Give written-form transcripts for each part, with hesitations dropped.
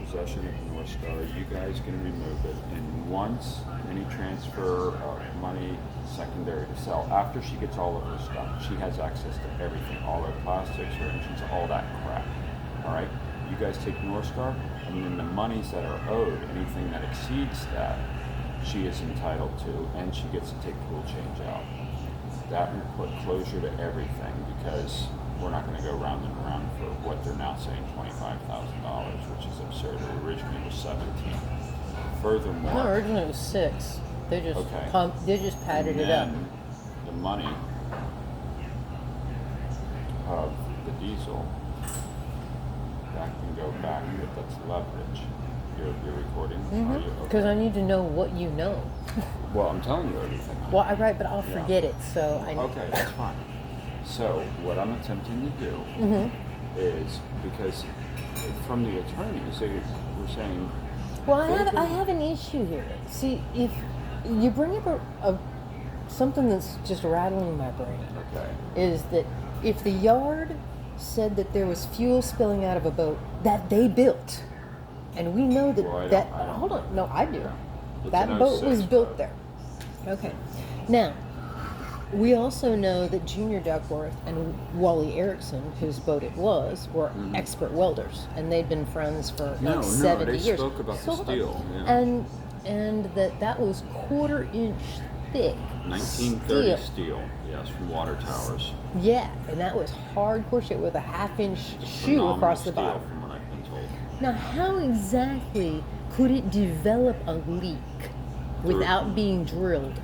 possession of North Star, you guys can remove it. And once any transfer of money secondary to sell, after she gets all of her stuff, she has access to everything, all her plastics, her engines, all that crap. All right? You guys take North Star, and then the monies that are owed, anything that exceeds that, she is entitled to, and she gets to take fuel change out. That would put closure to everything, because we're not going to go round and round for what they're now saying, $25,000, which is absurd. It originally was 17. Furthermore, No, originally it was 6. They just they just padded it up. The money of the diesel, that can go back, but that's leverage. You're recording? Because I need to know what you know. Well, I'm telling you everything. Well, right, but I'll forget it, so I. Okay, that's fine. So what I'm attempting to do is, because from the attorneys, they were saying. Well, I have an issue here. See, if you bring up something that's just rattling my brain, is that if the yard said that there was fuel spilling out of a boat that they built, and we know that hold on, no, I do. Yeah. That boat was built there. Okay, now. We also know that Junior Duckworth and Wally Erickson, whose boat it was, were expert welders, and they'd been friends for 70 years. They spoke about the steel. Yeah. And that was 1/4 inch thick 1930 steel, yes, from water towers. Yeah, and that was hardcore shit with a 1/2 inch shoe across the bottom. From what I've been told. Now, how exactly could it develop a leak without being drilled?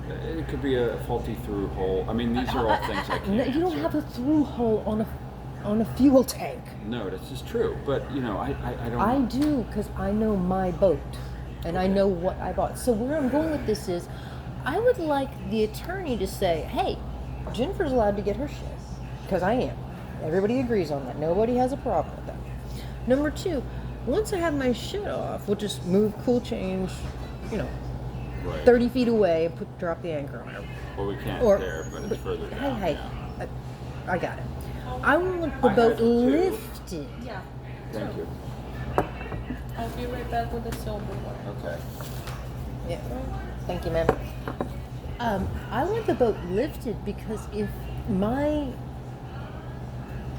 It could be a faulty through hole. I mean, these are all things I can't You don't answer. have a through hole on a fuel tank. No, this is true. But, I don't... I do, because I know my boat, and I know what I bought. So where I'm going with this is, I would like the attorney to say, hey, Jennifer's allowed to get her shit, because I am. Everybody agrees on that. Nobody has a problem with that. Number 2, once I have my shit off, we'll just move cool change, Right. 30 feet away, drop the anchor on it. Well, we can't there, but it's further down. Hey, I got it. I want the boat lifted. Yeah. Thank you. I'll be right back with the silver one. Okay. Yeah. Thank you, ma'am. I want the boat lifted because if my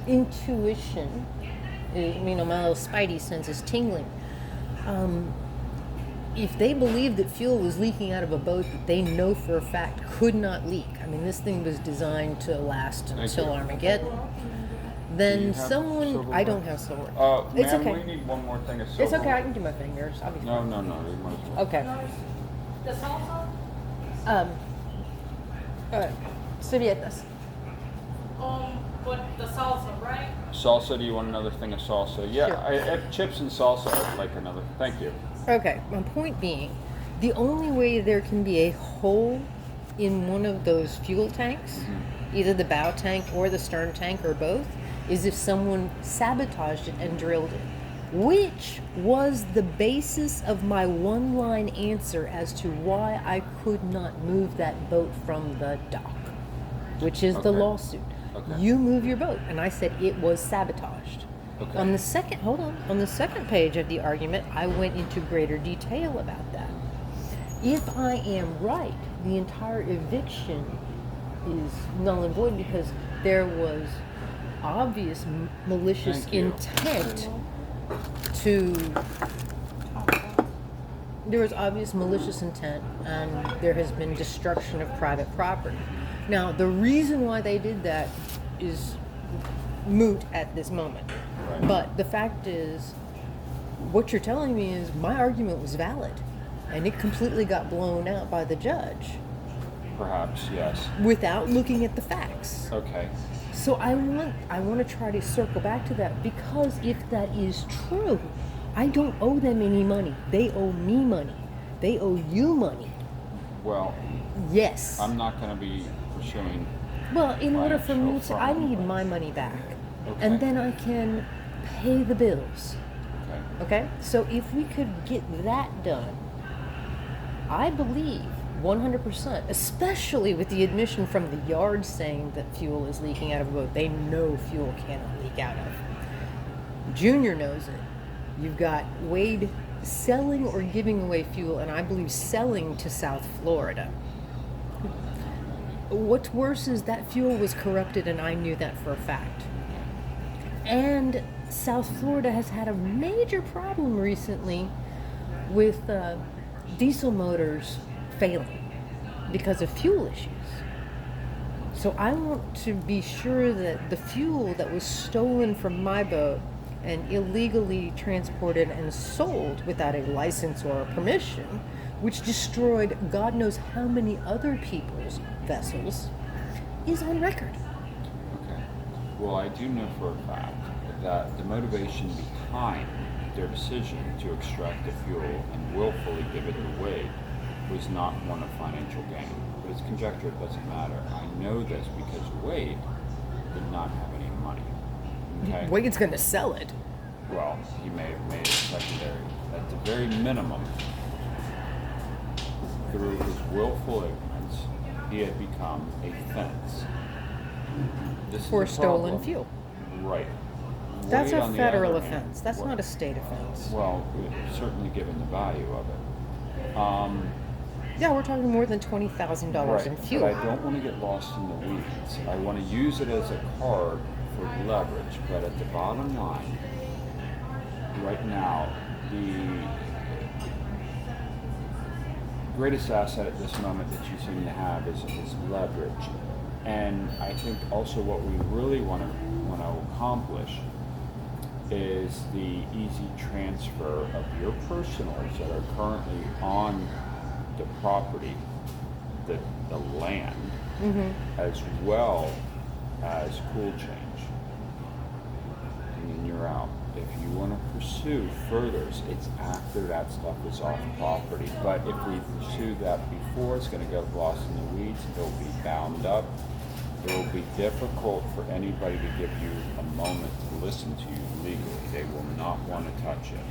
intuition, my little spidey sense is tingling, if they believe that fuel was leaking out of a boat that they know for a fact could not leak, this thing was designed to last until Armageddon, then someone... I don't have silver. It's okay. We need one more thing of silver. It's okay, I can do my fingers. I'll be fine. No. We might as well. Okay. The salsa? Servietas. But the salsa, right? Salsa, do you want another thing of salsa? Yeah, Sure. I have chips and salsa. I'd like another. Thank you. Okay, my point being, the only way there can be a hole in one of those fuel tanks, either the bow tank or the stern tank or both, is if someone sabotaged it and drilled it, which was the basis of my one-line answer as to why I could not move that boat from the dock, which is the lawsuit. Okay. You move your boat, and I said it was sabotaged. Okay. On the second page of the argument, I went into greater detail about that. If I am right, the entire eviction is null and void because there was obvious malicious intent there was obvious malicious intent, and there has been destruction of private property. Now, the reason why they did that is moot at this moment. Right. But the fact is, what you're telling me is my argument was valid, and it completely got blown out by the judge Perhaps, yes. without looking at the facts. Okay. So I want to try to circle back to that, because if that is true, I don't owe them any money. They owe me money. They owe you money. Well, Yes. I'm not going to be pursuing... Well, in order for me to, financial I fraud. need my money back. Okay. And then I can pay the bills. Okay. Okay? So if we could get that done, I believe 100%, especially with the admission from the yard saying that fuel is leaking out of a boat. They know fuel cannot leak out of. Junior knows it. You've got Wade selling or giving away fuel, and I believe selling to South Florida. What's worse is that fuel was corrupted, and I knew that for a fact. And South Florida has had a major problem recently with diesel motors failing because of fuel issues. So I want to be sure that the fuel that was stolen from my boat and illegally transported and sold without a license or a permission, which destroyed God knows how many other people's vessels, is on record. Okay. Well, I do know for a fact that the motivation behind their decision to extract the fuel and willfully give it away was not one of financial gain. But it's conjecture, it doesn't matter. I know this because Wade did not have any money. Okay? Wade's going to sell it. Well, he may have made it secondary. At the very minimum, through his willful ignorance, he had become a fence. This For is a stolen problem. fuel. Right. That's Wade, a on the federal other hand, offense. That's not a state offense. Well, certainly given the value of it. Yeah, we're talking more than $20,000 in fuel. But I don't want to get lost in the weeds. I want to use it as a card for leverage. But at the bottom line, right now, the greatest asset at this moment that you seem to have is leverage. And I think also what we really want to accomplish is the easy transfer of your personals that are currently on the property, the land, as well as cool change. And then you're out. If you want to pursue furthers, it's after that stuff is off property. But if we pursue that before, it's going to get lost in the weeds. It'll be bound up. It will be difficult for anybody to give you a moment to listen to you legally. They will not want to touch it.